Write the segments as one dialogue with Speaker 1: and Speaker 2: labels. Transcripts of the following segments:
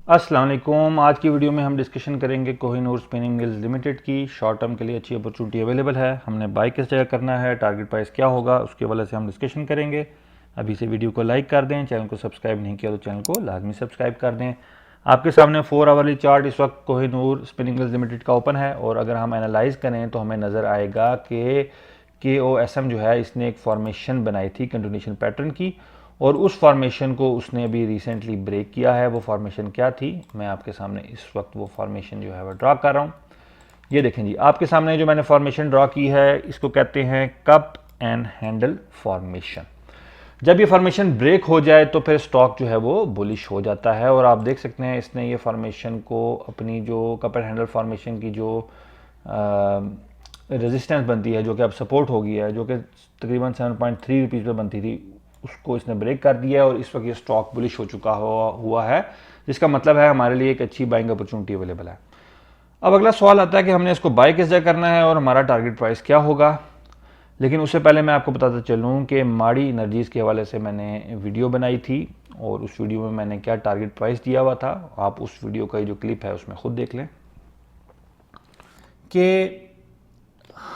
Speaker 1: अस्सलाम वालेकुम। आज की वीडियो में हम डिस्कशन करेंगे कोहिनूर स्पिनिंग मिल्स लिमिटेड की। शॉर्ट टर्म के लिए अच्छी अपॉर्चुनिटी अवेलेबल है। हमने बाय किस जगह करना है, टारगेट प्राइस क्या होगा, उसके वाले से हम डिस्कशन करेंगे। अभी से वीडियो को लाइक कर दें, चैनल को सब्सक्राइब नहीं किया तो चैनल को लाजमी सब्सक्राइब कर दें। आपके सामने 4 आवरली चार्ट इस वक्त कोहिनूर स्पिनिंग मिल्स लिमिटेड का ओपन है और अगर हम एनालाइज करें तो हमें नज़र आएगा कि KOSM जो है इसने एक फॉर्मेशन बनाई थी कंटिन्यूशन पैटर्न की और उस फॉर्मेशन को उसने अभी रिसेंटली ब्रेक किया है। वो फॉर्मेशन क्या थी, मैं आपके सामने इस वक्त वो फॉर्मेशन जो है वो ड्रा कर रहा हूँ। ये देखें जी, आपके सामने जो मैंने फॉर्मेशन ड्रा की है इसको कहते हैं कप एंड हैंडल फॉर्मेशन। जब ये फॉर्मेशन ब्रेक हो जाए तो फिर स्टॉक जो है वो बुलिश हो जाता है और आप देख सकते हैं इसने ये फॉर्मेशन को अपनी जो कप एंड हैंडल फॉर्मेशन की जो रेजिस्टेंस बनती है, जो कि अब सपोर्ट हो गई है, जो कि तकरीबन 7.3 रुपीज़ पर बनती थी, उसको इसने ब्रेक कर दिया है और इस वक्त ये स्टॉक बुलिश हो चुका हुआ है, जिसका मतलब है हमारे लिए एक अच्छी बाइंग अपॉर्चुनिटी अवेलेबल है। अब अगला सवाल आता है कि हमने इसको बाय किस जगह करना है और हमारा टारगेट प्राइस क्या होगा। लेकिन उससे पहले मैं आपको बताता चलूँ कि माड़ी एनर्जीज़ के हवाले से मैंने वीडियो बनाई थी और उस वीडियो में मैंने क्या टारगेट प्राइस दिया हुआ था। आप उस वीडियो का जो क्लिप है उसमें खुद देख लें कि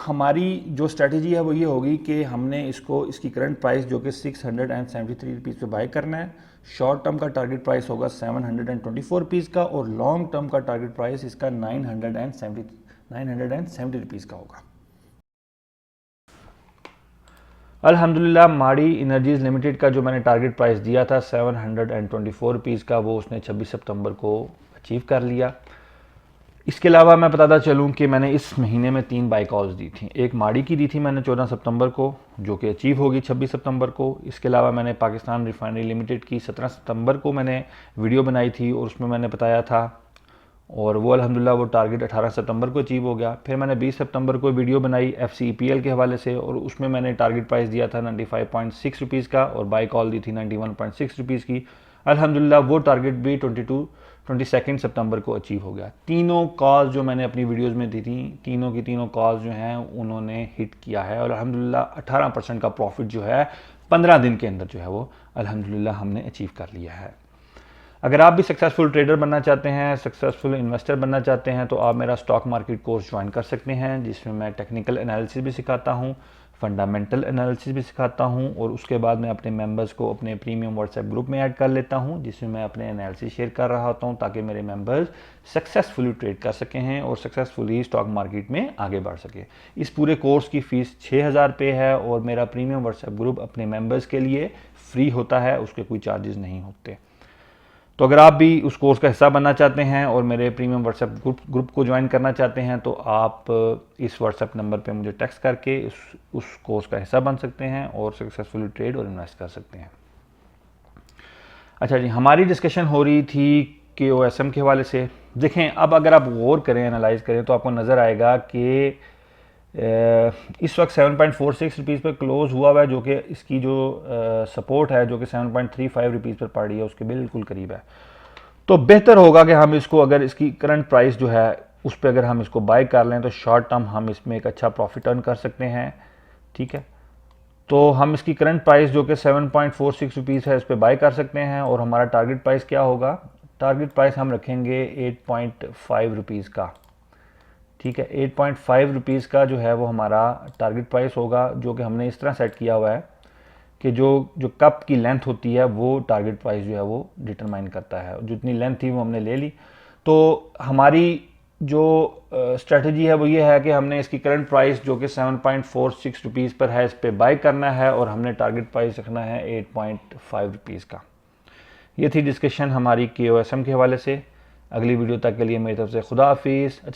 Speaker 1: हमारी जो स्ट्रैटेजी है वो ये होगी कि हमने इसकी करंट प्राइस जो कि 673 रुपीज़ पे बाय करना है। शॉर्ट टर्म का टारगेट प्राइस होगा 724 रुपीज़ का और लॉन्ग टर्म का टारगेट प्राइस इसका 970 रुपीज़ का होगा। अल्हम्दुलिल्लाह माड़ी एनर्जीज़ लिमिटेड का जो मैंने टारगेट प्राइस दिया था 724 रुपीज़ का, वो उसने 26 सितंबर को अचीव कर लिया। इसके अलावा मैं बताता चलूँ कि मैंने इस महीने में 3 बाय कॉल्स दी थी। एक माड़ी की दी थी मैंने 14 सितंबर को, जो कि अचीव होगी 26 सितंबर को। इसके अलावा मैंने पाकिस्तान रिफाइनरी लिमिटेड की 17 सितंबर को मैंने वीडियो बनाई थी और उसमें मैंने बताया था और वो अल्हम्दुलिल्लाह वो टारगेट 18 सितंबर को अचीव हो गया। फिर मैंने 20 सितंबर को वीडियो बनाई FCEPL के हवाले से और उसमें मैंने टारगेट प्राइस दिया था 95.6 रुपीज़ का और बाय कॉल दी थी 91.6 रुपीज़ की। अल्हम्दुलिल्लाह वो टारगेट भी 22 सितंबर को अचीव हो गया। तीनों कॉल्स जो मैंने अपनी वीडियोस में दी थी, तीनों की तीनों कॉल्स जो हैं उन्होंने हिट किया है और अल्हम्दुलिल्लाह 18% का प्रॉफिट जो है 15 दिन के अंदर जो है वो अल्हम्दुलिल्लाह हमने अचीव कर लिया है। अगर आप भी सक्सेसफुल ट्रेडर बनना चाहते हैं, सक्सेसफुल इन्वेस्टर बनना चाहते हैं, तो आप मेरा स्टॉक मार्केट कोर्स ज्वाइन कर सकते हैं, जिसमें मैं टेक्निकल एनालिसिस भी सिखाता हूं, फंडामेंटल एनालिसिस भी सिखाता हूं और उसके बाद मैं अपने मेंबर्स को अपने प्रीमियम व्हाट्सएप ग्रुप में ऐड कर लेता हूं, जिसमें मैं अपने एनालिसिस शेयर कर रहा होता हूं ताकि मेरे मेंबर्स सक्सेसफुली ट्रेड कर सकें हैं और सक्सेसफुली स्टॉक मार्केट में आगे बढ़ सके। इस पूरे कोर्स की फ़ीस 6000 रुपये है और मेरा प्रीमियम व्हाट्सएप ग्रुप अपने मेंबर्स के लिए फ्री होता है, उसके कोई चार्जेस नहीं होते। तो अगर आप भी उस कोर्स का हिस्सा बनना चाहते हैं और मेरे प्रीमियम व्हाट्सएप ग्रुप को ज्वाइन करना चाहते हैं तो आप इस व्हाट्सएप नंबर पे मुझे टेक्स्ट करके उस कोर्स का हिस्सा बन सकते हैं और सक्सेसफुली ट्रेड और इन्वेस्ट कर सकते हैं। अच्छा जी, हमारी डिस्कशन हो रही थी KOSM के हवाले से। देखें, अब अगर आप गौर करें, एनालाइज करें तो आपको नज़र आएगा कि इस वक्त 7.46 रुपीज़ पर क्लोज हुआ हुआ है, जो कि इसकी जो सपोर्ट है जो कि 7.35 रुपीज़ पर पड़ रही है उसके बिल्कुल करीब है। तो बेहतर होगा कि हम इसको, अगर इसकी करंट प्राइस जो है उस पर अगर हम इसको बाय कर लें तो शॉर्ट टर्म हम इसमें एक अच्छा प्रॉफिट अर्न कर सकते हैं। ठीक है, तो हम इसकी करंट प्राइस जो कि 7.46 रुपीज़ है इस पर बाय कर सकते हैं और हमारा टारगेट प्राइस क्या होगा, टारगेट प्राइस हम रखेंगे 8.5 रुपीज़ का। ठीक है, 8.5 रुपीज़ का जो है वो हमारा टारगेट प्राइस होगा, जो कि हमने इस तरह सेट किया हुआ है कि जो कप की लेंथ होती है वो टारगेट प्राइस जो है वो डिटरमाइन करता है। जितनी लेंथ थी वो हमने ले ली। तो हमारी जो स्ट्रेटजी है वो ये है कि हमने इसकी करंट प्राइस जो कि 7.46 रुपीज़ पर है इस पर बाय करना है और हमने टारगेट प्राइस रखना है 8.5 रुपीज़ का। ये थी डिस्कशन हमारी KOSM के हवाले से। अगली वीडियो तक के लिए मेरी तरफ से खुदा हाफिज़। अच्छा।